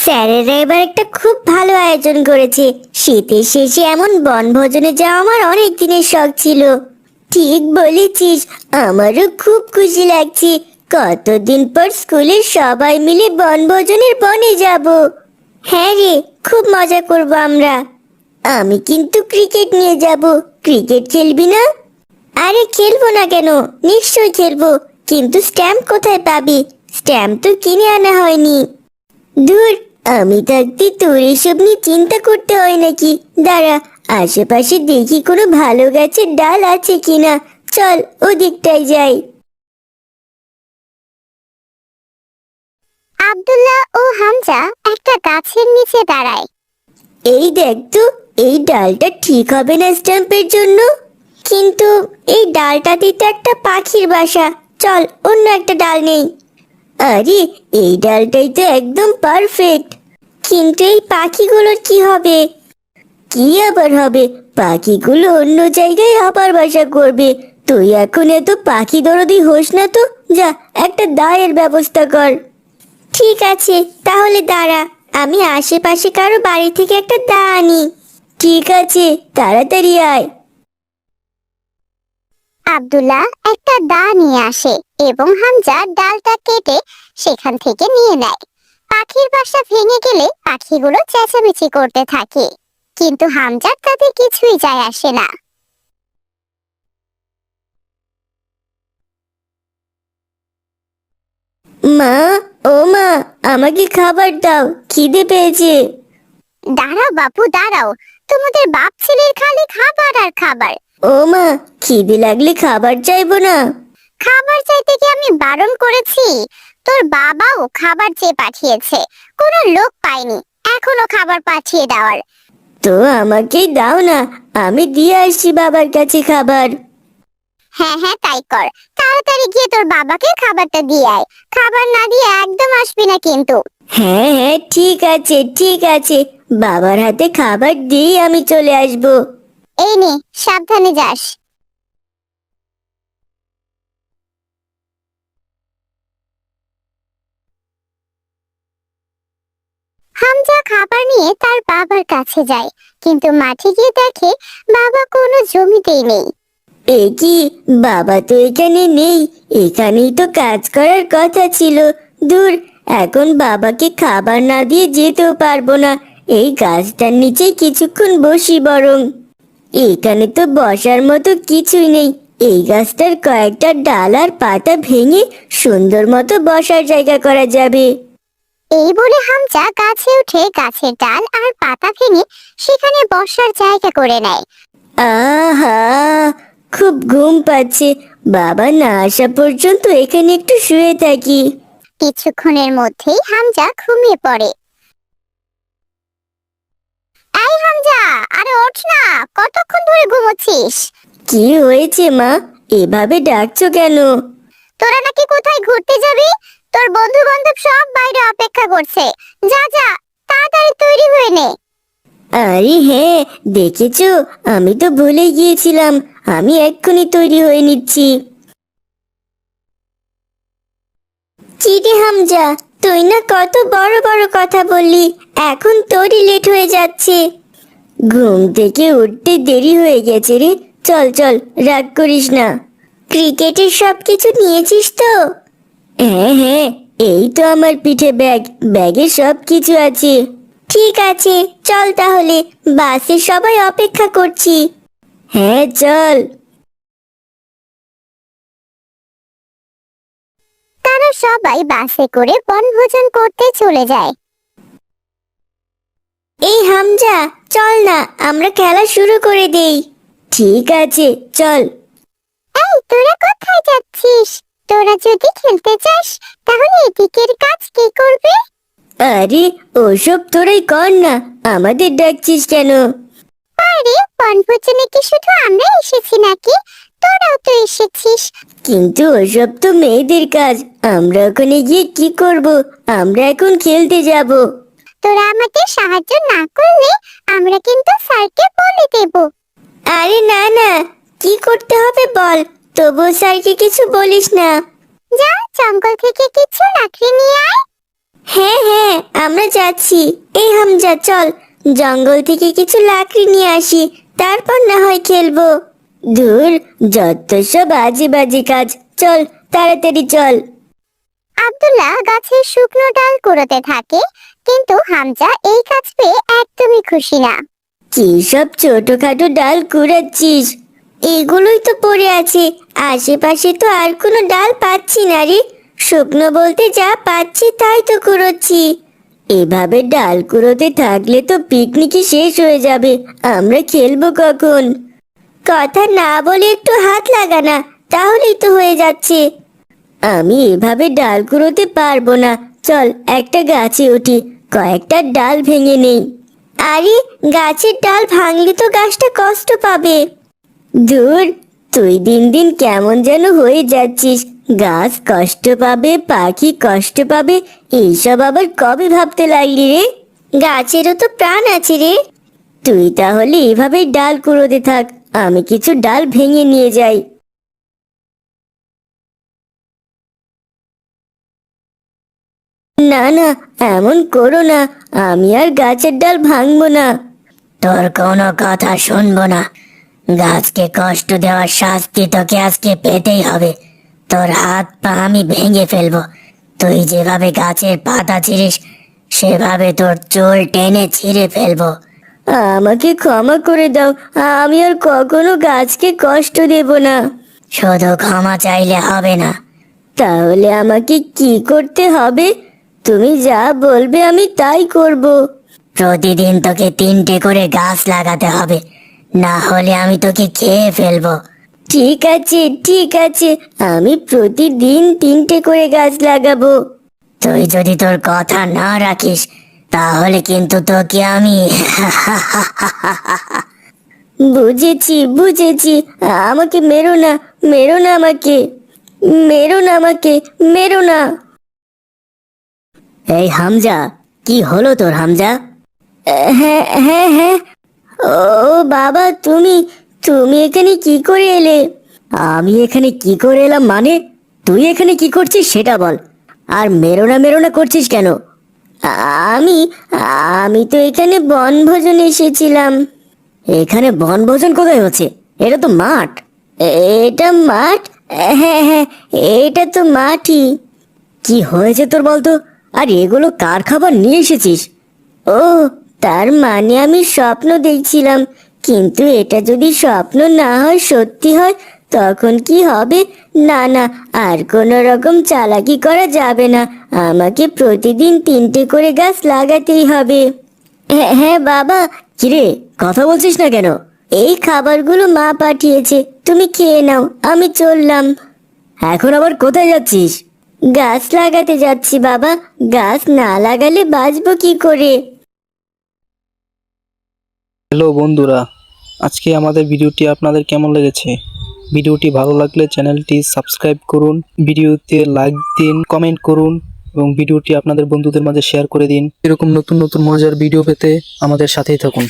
স্যারেরা এবার একটা খুব ভালো আয়োজন করেছে। শীতের শেষে এমন বনভোজনে যাওয়া আমার অনেক দিনের শখ ছিল। ঠিক বলেছিস, আমারও খুব খুশি লাগছে। কতদিন পর স্কুলের সবাই মিলে বনভোজনের বনে যাব। হ্যাঁ রে, খুব মজা করব আমরা। আমি কিন্তু ক্রিকেট নিয়ে যাব। ক্রিকেট খেলবি না? আরে খেলবো না কেন, নিশ্চয়ই খেলবো। কিন্তু স্ট্যাম্প কোথায় পাবি? স্ট্যাম্প তো কিনে আনা হয়নি। ধুর, আমি থাকতে তোর এসব নিয়ে চিন্তা করতে হয় নাকি? দাঁড়া, আশেপাশে দেখি কোনো ভালো গাছের ডাল আছে কিনা। চল ওদিকটায় যাই। আব্দুল্লাহ ও হামজা একটা গাছের নিচে দাঁড়ায়। এই দেখ তো, এই ডালটা ঠিক হবে না স্ট্যাম্পের জন্য। কিন্তু এই ডালটাতে তো একটা পাখির বাসা। চল অন্য একটা ডাল নেই। আরে, এই ডালটাই তো একদম পারফেক্ট। কিন্তু এই পাখিগুলোর কি হবে? কি আবার হবে? পাখিগুলো অন্য জায়গায় আবার বাসা করবে। তুই এখন এত পাখি দরদি হোস না তো। যা, একটা দায়ের ব্যবস্থা কর। ঠিক আছে, তাহলে দাঁড়া, আমি আশেপাশে কারো বাড়ি থেকে একটা দা আনি। ঠিক আছে, তাড়াতাড়ি আয়। আব্দুল্লাহ একটা দা নিয়ে আসে এবং হামজা ডালটা কেটে সেখান থেকে নিয়ে নেয়। পাখির বাসা ভেঙে গেলে পাখিগুলো চেঁচামেচি করতে থাকে, কিন্তু হামজার তাতে কিছুই যায় আসে না। মা, ও মা, আমাকে খাবার দাও, খিদে পেয়েছে। দাঁড়াও বাপু দাঁড়াও, তোমাদের বাপ ছেলের খালি খাবার আর খাবার। ও মা, খিদে লাগলে খাবার চাইবো না? খাবার চাইতে কি আমি বারণ করেছি? তোর বাবাও খাবার চেয়ে পাঠিয়েছে, কোনো লোক পায়নি এখনো খাবার পাঠিয়ে দেওয়ার। তো আমাকেই দাও না, আমি দিয়ে আসছি বাবার কাছে খাবার। হ্যাঁ হ্যাঁ তাই কর, তাড়াতাড়ি গিয়ে তোর বাবাকে খাবারটা দিয়ে আয়। খাবার না দিয়ে একদম আসবি না কিন্তু। হ্যাঁ হ্যাঁ, ঠিক আছে ঠিক আছে, বাবার হাতে খাবার দিয়ে আমি চলে আসবো। এই নে, সাবধানে যাস। হামজা খাবার নিয়ে তার বাবার কাছে যায়, কিন্তু মাঠে গিয়ে দেখে বাবা কোনো জমিতেই নেই। এ কি, বাবা তো এখানে নেই। এখানেই তো কাজ করার কথা ছিল। দূর, এখন বাবাকে খাবার না দিয়ে যেতেও পারবো না। এই গাছটার নিচে কিছুক্ষণ বসি বরং। এখানে তো বসার মতো কিছুই নেই। এই গাছটার কয়েকটা ডাল আর পাতা ভেঙে সুন্দর মতো বসার জায়গা করা যাবে। এই বলে হামজা গাছে উঠে গাছের ডাল আর পাতা ভেঙে সেখানে বসার জায়গা করে নেয়। আহা, খুব ঘুম পাচ্ছে। বাবা না আসা পর্যন্ত এখানে একটু শুয়ে থাকি। কিছুক্ষণের মধ্যেই হামজা ঘুমিয়ে পড়ে। এই হামজা, আরে ওঠ না, কতক্ষণ ধরে ঘুমোচ্ছিস? কি হয়েছে মা, এভাবে ডাকছো কেন? তোরা নাকি কোথায় ঘুরতে যাবি? তোর বন্ধু বান্ধব সব বাইরে অপেক্ষা করছে। যা যা, তাড়াতাড়ি তৈরি হয়ে নে। আরে হ্যাঁ, দেখেছো, আমি তো ভুলে গিয়েছিলাম। আমি এক্ষুনি তৈরি হয়ে নিচ্ছি। চিঠি হামজা, তুই না কত বড় বড় কথা বললি, এখন তোরই লেট হয়ে যাচ্ছে। ঘুম থেকে উঠতে দেরি হয়ে গেছে রে। চল চল, রাগ করিস না। ক্রিকেটের সব কিছু নিয়েছিস তো? হ্যাঁ হ্যাঁ, এই তো আমার পিঠে ব্যাগ। ব্যাগে সব কিছু আছে। ঠিক আছে, চল তাহলে, বাসে সবাই অপেক্ষা করছি। হ্যাঁ চল। তারা সবাই বাসে করে বনভোজন করতে চলে যায়। এই হামজা, চল না, আমরা খেলা শুরু করে দেই। ঠিক আছে, চল। এই তোরা কোথায় যাচ্ছিস? তোরা যদি খেলতে চাস তাহলে এদিকের কাজ কে করবে? আরে, ওসব তোরাই কর না, আমাদের ডাকছিস কেন? আরে বনভোজনে কি শুধু আমরা এসেছি নাকি? তোরাও তো এসেছিস। কিন্তু ওসব তো মেয়েদের কাজ। আমরা ওখানে গিয়ে কি করব? আমরা এখন খেলতে যাব। তোরা আমাদের সাহায্য না করলে আমরা কিন্তু স্যারকে বলে দেব। আরে না না, কি করতে হবে বল, তবু স্যারকে কিছু বলিস না। যা, জঙ্গল থেকে কিছু লাকড়ি নিয়ে আয়। হ্যাঁ হ্যাঁ, আমরা যাচ্ছি। এই হামজা চল, জঙ্গল থেকে কিছু লাকড়ি নিয়ে আসি, তারপর না হয় খেলবো। ধুর, যত সব বাজে বাজে কাজ, চল তাড়াতাড়ি চল। আব্দুল্লাহ গাছের শুকনো ডাল কুড়োতে থাকে, কিন্তু হামজা এই কাজ পেয়ে একদমই খুশি না। কি সব ছোটখাটো ডাল কুড়াচ্ছিস? এগুলোই তো পড়ে আছে, আশেপাশে তো আর কোনো ডাল পাচ্ছি না রে। শুকনো বলতে যা পাচ্ছি তাই তো কুড়োচ্ছি। এভাবে ডাল কুড়োতে থাকলে তো পিকনিকই শেষ হয়ে যাবে, আমরা খেলবো কখন? কথা না বলে একটু হাত লাগা না, তাহলেই তো হয়ে যাচ্ছে। আমি এভাবে ডাল কুড়োতে পারবো না, চল একটা গাছে উঠি, কয়েকটা ডাল ভেঙে নেই। আরে, গাছের ডাল ভাঙলে তো গাছটা কষ্ট পাবে। ধুর, তুই দিন দিন কেমন যেন হয়ে যাচ্ছিস। গাছ কষ্ট পাবে, পাখি কষ্ট পাবে, এইসব আবার কবে ভাবতে লাগলি রে? গাছেরও তো প্রাণ আছে রে। তুই তাহলে এভাবেই ডাল কুড়োতে থাক, আমি কিছু ডাল ভেঙে নিয়ে যাই। না না, এমন করো না, আমি আর গাছের ডাল ভাঙবো না। তোর কোনো কথা শুনবো না। গাছকে কষ্ট দেওয়ার শাস্তি তোকে আজকে পেতেই হবে। তোর হাত পা আমি ভেঙে ফেলবো। তুই যেভাবে গাছের পাতা ছিঁড়িস, সেভাবে তোর চুল টেনে ছিঁড়ে ফেলবো। আমাকে ক্ষমা করে দাও, আমি আর কখনো গাছকে কষ্ট দেব না। শুধু ক্ষমা চাইলে হবে না। তাহলে আমাকে কি করতে হবে? তুমি যা বলবে আমি তাই করব। প্রতিদিন তোকে 3টে করে গাছ লাগাতে হবে, না হলে আমি তোকে খেয়ে ফেলবো। ঠিক আছে ঠিক আছে, আমি প্রতিদিন 3টে করে গাছ লাগাবো। তুই যদি তোর কথা না রাখিস, তাহলে কিন্তু তোকে আমি বুঝেছি বুঝেছি, আমাকে মেরো না, মেরো না আমাকে, মেরো না আমাকে, মেরো না। এই হামজা, কি হলো তোর হামজা? হ্যাঁ হ্যাঁ হ্যাঁ। ও বাবা, তুমি তুমি এখানে কি করে এলে? আমি এখানে কি করে এলাম মানে? তুই এখানে কি করছিস সেটা বল। আর মেরোনা করছিস কেন? আমি আমি তো এখানে বনভোজন এসেছিলাম। এখানে বনভোজন কোথায় হচ্ছে? এটা তো মাঠ। এটা মাঠ? হ্যাঁ হ্যাঁ, এটা তো মাঠই। কি হয়েছে তোর বলতো? আর এগুলো কার খাবার নিয়ে এসেছিস? ও, তার মানে আমি স্বপ্ন দেখছিলাম, কিন্তু এটা যদি স্বপ্ন না হয় সত্যি হয়, তখন কি হবে? না না, আর কোনো রকম চালাকি করা যাবে না, আমাকে প্রতিদিন 3টে করে গাছ লাগাতেই হবে। হ্যাঁ হ্যাঁ বাবা। কিরে, কথা বলছিস না কেন? এই খাবারগুলো মা পাঠিয়েছে, তুমি খেয়ে নাও, আমি চললাম। এখন আবার কোথায় যাচ্ছিস? গাছ লাগাতে যাচ্ছি বাবা, গাছ না লাগালে বাঁচবো কি করে? হ্যালো বন্ধুরা, আজকে আমাদের ভিডিওটি আপনাদের কেমন লেগেছে? ভিডিওটি ভালো লাগলে চ্যানেলটি সাবস্ক্রাইব করুন, ভিডিওতে লাইক দিন, কমেন্ট করুন এবং ভিডিওটি আপনাদের বন্ধুদের মাঝে শেয়ার করে দিন। এরকম নতুন নতুন মজার ভিডিও পেতে আমাদের সাথেই থাকুন।